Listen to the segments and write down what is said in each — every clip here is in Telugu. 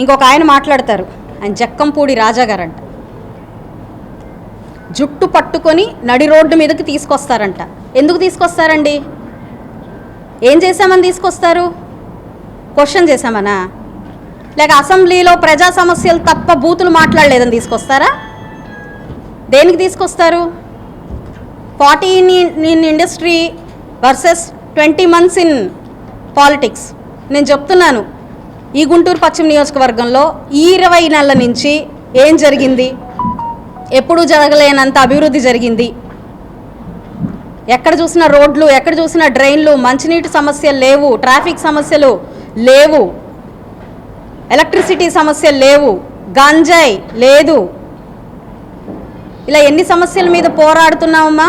ఇంకొక ఆయన మాట్లాడతారు, ఆయన జక్కంపూడి రాజా గారంట. జుట్టు పట్టుకొని నడి రోడ్డు మీదకి తీసుకొస్తారంట. ఎందుకు తీసుకొస్తారండి? ఏం చేశామని తీసుకొస్తారు? క్వశ్చన్ చేశామనా? లేక అసెంబ్లీలో ప్రజా సమస్యలు తప్ప బూతులు మాట్లాడలేదని తీసుకొస్తారా? దేనికి తీసుకొస్తారు? 40 in industry versus 20 months in politics. నేను చెప్తున్నాను, ఈ గుంటూరు పశ్చిమ నియోజకవర్గంలో ఈ 20 నెలల నుంచి ఏం జరిగింది? ఎప్పుడూ జరగలేనంత అభివృద్ధి జరిగింది. ఎక్కడ చూసినా రోడ్లు, ఎక్కడ చూసినా డ్రైన్లు, మంచినీటి సమస్యలు లేవు, ట్రాఫిక్ సమస్యలు లేవు, ఎలక్ట్రిసిటీ సమస్యలు లేవు, గంజాయి లేదు. ఇలా ఎన్ని సమస్యల మీద పోరాడుతున్నామమ్మా?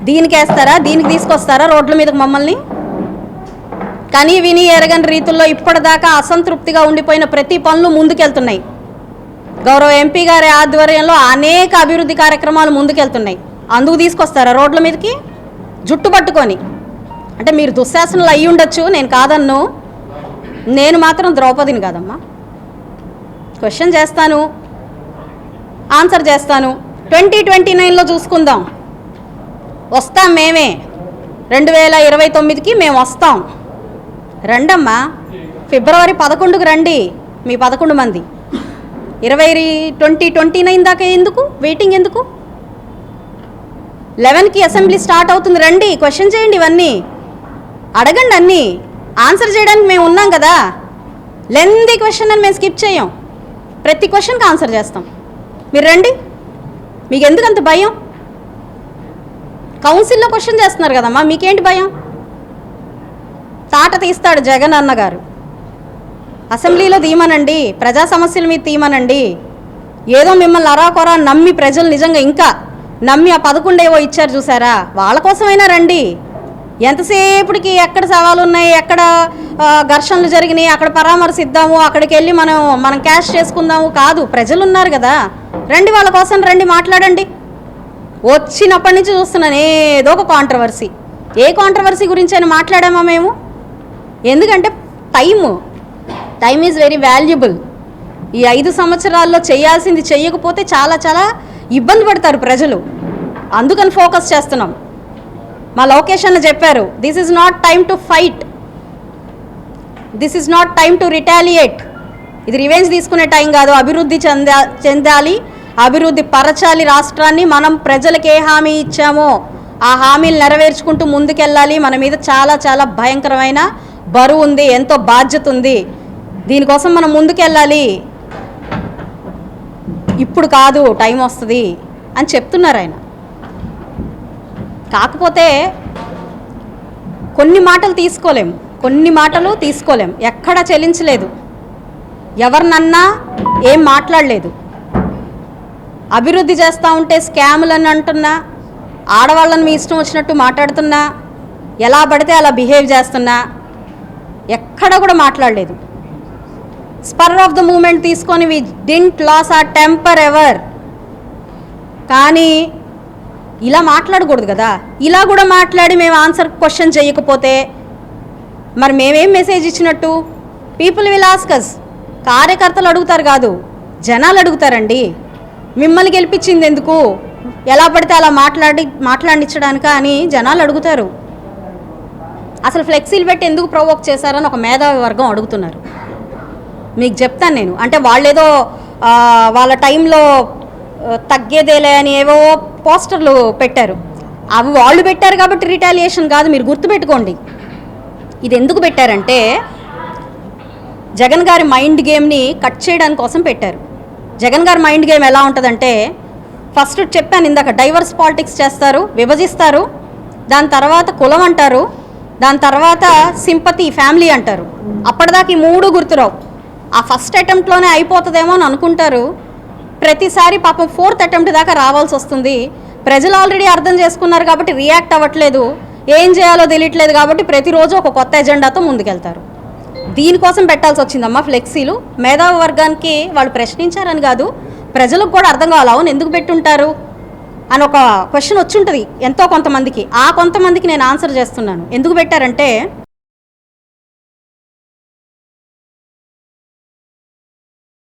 దీనికి వేస్తారా? దీనికి తీసుకొస్తారా రోడ్ల మీదకి మమ్మల్ని? కానీ విని ఎరగని రీతుల్లో ఇప్పటిదాకా అసంతృప్తిగా ఉండిపోయిన ప్రతి పనులు ముందుకెళ్తున్నాయి. గౌరవ ఎంపీ గారి ఆధ్వర్యంలో అనేక అభివృద్ధి కార్యక్రమాలు ముందుకెళ్తున్నాయి. అందుకు తీసుకొస్తారా రోడ్ల మీదకి జుట్టు పట్టుకొని? అంటే మీరు దుశ్శాసనలు అయ్యి ఉండొచ్చు, నేను కాదన్ను. నేను మాత్రం ద్రౌపదిని కాదమ్మా. క్వశ్చన్ చేస్తాను, ఆన్సర్ చేస్తాను. 2029లో చూసుకుందాం. వస్తాం మేమే, 2029కి మేము వస్తాం. రండమ్మా, ఫిబ్రవరి 11కు రండి. మీ 11 మంది 2029 దాకా ఎందుకు వెయిటింగ్? ఎందుకు? 11కి అసెంబ్లీ స్టార్ట్ అవుతుంది. రండి, క్వశ్చన్ చేయండి, ఇవన్నీ అడగండి, అన్నీ ఆన్సర్ చేయడానికి మేము ఉన్నాం కదా. లెందీ క్వశ్చన్ అని మేము స్కిప్ చేయం, ప్రతి క్వశ్చన్కి ఆన్సర్ చేస్తాం. మీరు రండి. మీకు ఎందుకు అంత భయం? కౌన్సిల్లో క్వశ్చన్ చేస్తున్నారు కదమ్మా, మీకేంటి భయం? తాట తీస్తాడు జగన్ అన్నగారు. అసెంబ్లీలో తీయమనండి, ప్రజా సమస్యల మీద తీయమనండి. ఏదో మిమ్మల్ని అరాకొరా నమ్మి ప్రజలు నిజంగా ఇంకా నమ్మి ఆ 11 ఏవో ఇచ్చారు చూసారా, వాళ్ళ కోసమైనా రండి. ఎంతసేపటికి ఎక్కడ సవాలు ఉన్నాయి, ఎక్కడ ఘర్షణలు జరిగినాయి, అక్కడ పరామర్శిద్దాము, అక్కడికి వెళ్ళి మనం క్యాష్ చేసుకుందాము కాదు. ప్రజలు ఉన్నారు కదా, రండి, వాళ్ళ కోసం రండి, మాట్లాడండి. వచ్చినప్పటి నుంచి చూస్తున్నాను ఏదో ఒక కాంట్రవర్సీ. ఏ కాంట్రవర్సీ గురించి అయినా మాట్లాడామా మేము? ఎందుకంటే టైం ఈజ్ వెరీ వాల్యుబుల్. ఈ 5 సంవత్సరాల్లో చేయాల్సింది చెయ్యకపోతే చాలా చాలా ఇబ్బంది పడతారు ప్రజలు. అందుకని ఫోకస్ చేస్తున్నాం. మా లోకేష్ అన్న చెప్పారు, this is not time to fight, this is not time to retaliate. ఇది రివెంజ్ తీసుకునే టైం కాదు. అభివృద్ధి చెందాలి, అభివృద్ధి పరచాలి రాష్ట్రాన్ని. మనం ప్రజలకు ఏ హామీ ఇచ్చామో ఆ హామీలు నెరవేర్చుకుంటూ ముందుకెళ్ళాలి. మన మీద చాలా చాలా భయంకరమైన బరువు ఉంది, ఎంతో బాధ్యత ఉంది. దీనికోసం మనం ముందుకెళ్ళాలి. ఇప్పుడు కాదు, టైం వస్తుంది అని చెప్తున్నారు ఆయన. కాకపోతే కొన్ని మాటలు తీసుకోలేం, ఎక్కడ చెల్లించలేదు, ఎవరినన్నా ఏం మాట్లాడలేదు. అభివృద్ధి చేస్తూ ఉంటే స్కాములని అంటున్నా, ఆడవాళ్ళని మీ ఇష్టం వచ్చినట్టు మాట్లాడుతున్నా, ఎలా పడితే అలా బిహేవ్ చేస్తున్నా, ఎక్కడ కూడా మాట్లాడలేదు. స్పర్ ఆఫ్ ద మూమెంట్ తీసుకొని we didn't lose our temper ever. కానీ ఇలా మాట్లాడకూడదు కదా. ఇలా కూడా మాట్లాడి మేము ఆన్సర్ క్వశ్చన్ చేయకపోతే మరి మేమేం మెసేజ్ ఇచ్చినట్టు? People will ask us. కార్యకర్తలు అడుగుతారు కాదు, జనాలు అడుగుతారండి. మిమ్మల్ని గెలిపించింది ఎందుకు, ఎలా పడితే అలా మాట్లాడించడానికా అని జనాలు అడుగుతారు. అసలు ఫ్లెక్సీలు పెట్టి ఎందుకు ప్రొవోక్ చేశారని ఒక మేధావి వర్గం అడుగుతున్నారు. మీకు చెప్తాను నేను. అంటే వాళ్ళేదో వాళ్ళ టైంలో తగ్గేదేలే అని ఏవో పోస్టర్లు పెట్టారు. అవి వాళ్ళు పెట్టారు కాబట్టి రిటాలియేషన్ కాదు, మీరు గుర్తుపెట్టుకోండి. ఇది ఎందుకు పెట్టారంటే జగన్ గారి మైండ్ గేమ్ని కట్ చేయడానికి కోసం పెట్టారు. జగన్ గారి మైండ్ గేమ్ ఎలా ఉంటుందంటే, ఫస్ట్ చెప్పాను ఇందాక, డైవర్స్ పాలిటిక్స్ చేస్తారు, విభజిస్తారు, దాని తర్వాత కులం అంటారు, దాని తర్వాత సింపతి ఫ్యామిలీ అంటారు. అప్పటిదాకా ఈ 3 గుర్తురావు. ఆ ఫస్ట్ అటెంప్ట్లోనే అయిపోతుందేమో అని అనుకుంటారు. ప్రతిసారి పాపం 4th అటెంప్ట్ దాకా రావాల్సి వస్తుంది. ప్రజలు ఆల్రెడీ అర్థం చేసుకున్నారు కాబట్టి రియాక్ట్ అవ్వట్లేదు, ఏం చేయాలో తెలియట్లేదు కాబట్టి ప్రతిరోజు ఒక కొత్త ఎజెండాతో ముందుకెళ్తారు. దీనికోసం పెట్టాల్సి వచ్చిందమ్మా ఫ్లెక్సీలు. మేధావి వర్గానికి వాళ్ళు ప్రశ్నించారని కాదు, ప్రజలకు కూడా అర్థం కావాలి, అవును ఎందుకు పెట్టుంటారు అని ఒక క్వశ్చన్ వచ్చి ఉంటుంది ఎంతో కొంతమందికి. ఆ కొంతమందికి నేను ఆన్సర్ చేస్తున్నాను. ఎందుకు పెట్టారంటే